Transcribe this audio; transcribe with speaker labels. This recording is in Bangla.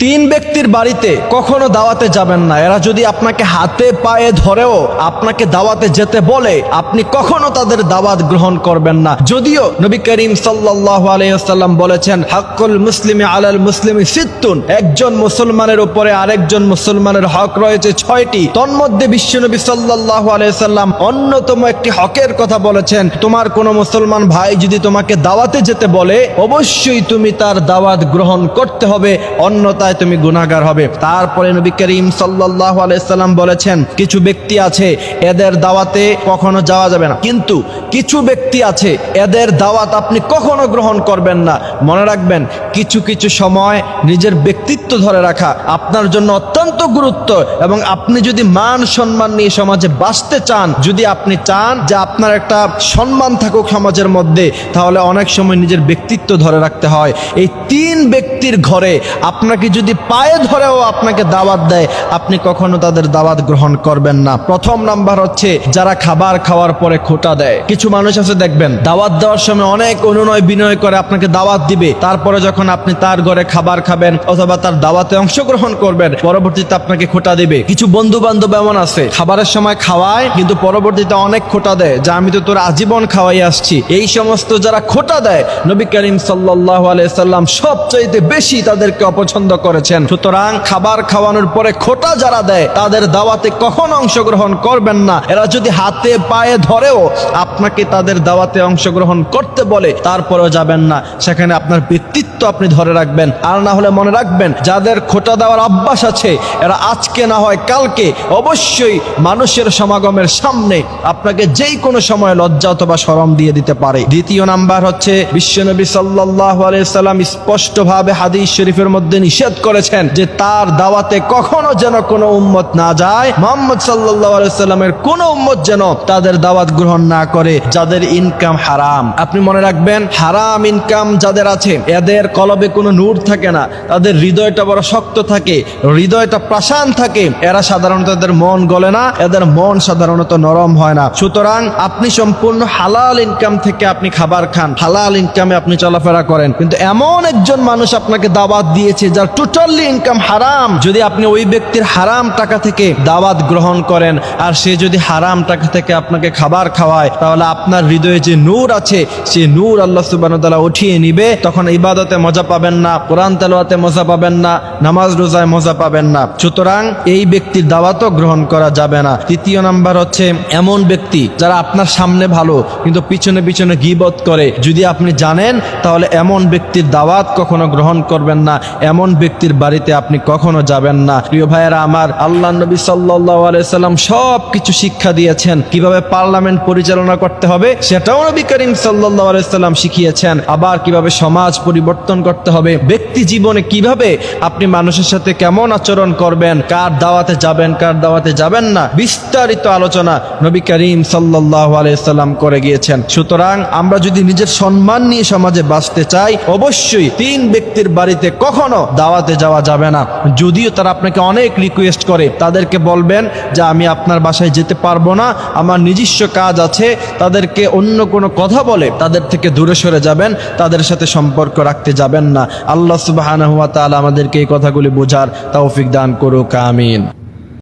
Speaker 1: তিন ব্যক্তির বাড়িতে কখনো দাওয়াতে যাবেন না। এরা যদি আপনাকে হাতে পায়ে ধরেও আপনাকে দাওয়াতে যেতে বলে, আপনি কখনো তাদের দাওয়াত গ্রহণ করবেন না। যদিও নবী করিম সাল্লাল্লাহু আলাইহি ওয়াসাল্লাম বলেছেন, হাক্কুল মুসলিমি আলাল মুসলিমি সিত্তুন, একজন মুসলমানের উপরে আরেকজন মুসলমানের হক রয়েছে 6টি। তন্মধ্যে বিশ্বনবী সাল্লাল্লাহু আলাইহি ওয়াসাল্লাম অন্যতম একটি হকের কথা বলেছেন, তোমার কোনো মুসলমান ভাই যদি তোমাকে দাওয়াতে যেতে বলে, অবশ্যই তুমি তার দাওয়াত গ্রহণ করতে হবে, অন্যথায় তুমি গুনাহগার হবে। তারপরে নবী করিম সাল্লাল্লাহু আলাইহি ওয়াসাল্লাম বলেছেন, কিছু ব্যক্তি আছে এদের দাওয়াতে কখনো যাওয়া যাবে না, কিন্তু কিছু ব্যক্তি আছে এদের দাওয়াত আপনি কখনো গ্রহণ করবেন না। মনে রাখবেন, কিছু কিছু সময় নিজের ব্যক্তিত্ব ধরে রাখা আপনার জন্য অত্যন্ত গুরুত্ব, এবং আপনি যদি মান সম্মান নিয়ে সমাজে বাঁচতে চান, যদি আপনি চান যে আপনার একটা সম্মান থাকুক সমাজের মধ্যে, তাহলে অনেক সময় নিজের ব্যক্তিত্ব ধরে রাখতে হয়। এই তিন ব্যক্তির ঘরে আপনাকে যদি পায়ে ধরেও আপনাকে দাওয়াত দেয়, আপনি কখনো তাদের দাওয়াত গ্রহণ করবেন না। প্রথম নাম্বার হচ্ছে যারা খাবার খাওয়ার পরে খোঁটা দেয়। কিছু মানুষ আছে দেখবেন, দাওয়াত দেওয়ার সময় অনেক অনুনয় বিনয় করে আপনাকে দাওয়াত দিবে, তারপরে যখন আপনি তার ঘরে খাবার খাবেন অথবা তার দাওয়াতে অংশগ্রহণ করবেন, পরবর্তীতে আপনাকে খোঁটা দিবে। কিছু বন্ধু বান্ধব এমন আছে, খাবারের সময় খাওয়ায় কিন্তু পরবর্তীতে অনেক খোঁটা দেয়, যে আমি তো তোর আজীবন খাওয়াই আসছি। এই সমস্ত যারা খোঁটা দেয়, নবী করিম সাল্লাল্লাহু আলাইহি সাল্লাম সবচাইতে বেশি তাদেরকে অপছন্দ করেছেন। সুতরাং খাবার খাওয়ানোর পরে খোঁটা যারা দেয়, তাদের দাওয়াতে কখনো অংশগ্রহণ করবেন না। এরা যদি হাতে পায়ে ধরেও আপনাকে তাদের দাওয়াতে অংশগ্রহণ করতে বলে, তারপরেও যাবেন না। সেখানে আপনার ব্যক্তিত্ব আপনি ধরে রাখবেন। আর না হলে মনে রাখবেন, যাদের খোঁটা দেওয়ার অভ্যাস আছে, এরা আজকে না হয় কালকে অবশ্যই মানুষের সমাগমের সামনে আপনাকে যেই কোনো সময় লজ্জা অথবা শরম দিয়ে দিতে পারে। দ্বিতীয় নাম্বার হচ্ছে, বিশ্বনবী সাল্লাল্লাহু আলাইহি সাল্লাম স্পষ্টভাবে হাদিস শরীফের মধ্যে নিষেধ করেছেন যে তার দাওয়াতে কখনো যেন কোনো উম্মত না যায়, মুহাম্মদ সাল্লাল্লাহু আলাইহি সাল্লামের কোনো উম্মত যেন তাদের দাওয়াত গ্রহণ না করে যাদের ইনকাম হারাম। আপনি মনে রাখবেন, হারাম ইনকাম যাদের আছে, এদের কলবে কোনো নূর থাকে না, তাদের হৃদয়টা বড় শক্ত থাকে, হৃদয়টা প্রাসান থাকে। এরা সাধারণত এদের মন গলে না, এদের মন সাধারণত নরম হয় না। সুতরাং আপনি সম্পূর্ণ হালাল ইনকাম থেকে আপনি খাবার খান, হালাল ইনকামে আপনি চলাফেরা করেন, কিন্তু এমন একজন মানুষ আপনাকে দাওয়াত দিয়েছে যার টোটালি ইনকাম হারাম, যদি আপনি ওই ব্যক্তির হারাম টাকা থেকে দাওয়াত গ্রহণ করেন আর সে যদি হারাম টাকা থেকে আপনাকে খাবার খাওয়ায়, তাহলে আপনার হৃদয়ে যে নূর আছে, সেই নূর আল্লাহ সুবহানাহু ওয়া তাআলা উঠিয়ে নিবে। তখন ইবাদতে মজা পাবেন না, কোরআন তেলাওয়াতে মজা পাবেন না, নামাজ রোজায় মজা পাবেন না। সুতরাং এই ব্যক্তির দাওয়াতও গ্রহণ করা যাবে না। তৃতীয় নাম্বার হচ্ছে, এমন ব্যক্তি যারা আপনার সামনে ভালো কিন্তু পিছনে পিছনে গীবত করে, যদি আপনি জানেন, তাহলে এমন ব্যক্তির দাওয়াত কখনো গ্রহণ করবেন না, এমন ব্যক্তির বাড়িতে আপনি কখনো যাবেন না। প্রিয় ভাইয়েরা আমার, আল্লাহ নবী সাল্লাল্লাহু আলাইহি সাল্লাম সব কিছু শিক্ষা দিয়েছেন। কিভাবে পার্লামেন্ট পরিচালনা করতে হবে সেটাও নবী করিম সাল্লাল্লাহু আলাইহি সাল্লাম শিখিয়েছেন। আবার কিভাবে সমাজ পরিবর্তন করতে হবে, ব্যক্তি জীবনে কিভাবে আপনি মানুষের সাথে কেমন আচরণ করবেন, কার দাওয়াতে যাবেন কার দাওয়াতে যাবেন না, বিস্তারিত আলোচনা নবী করিম সাল্লাল্লাহু আলাইহি সাল্লাম করে গিয়েছেন। সুতরাং আমরা যদি নিজের সম্মান নিয়ে সমাজে বাঁচতে চাই, অবশ্যই তিন ব্যক্তির বাড়িতে কখনো দাওয়াতে যাওয়া যাবে না। যদিও তারা আপনাকে অনেক রিকোয়েস্ট করে, তাদেরকে বলবেন যে আমি আপনার বাসায় যেতে পারবো না, আমার নিজস্ব কাজ আছে। তাদেরকে অন্য কোনো কথা বলে তাদের থেকে দূরে সরে যাবেন, তাদের সাথে সম্পর্ক রাখতে যাবেন না। আল্লাহ সুবহানাহু ওয়া তাআলা আমাদেরকে এই কথাগুলি বোঝার তৌফিক দান করুক, আমিন।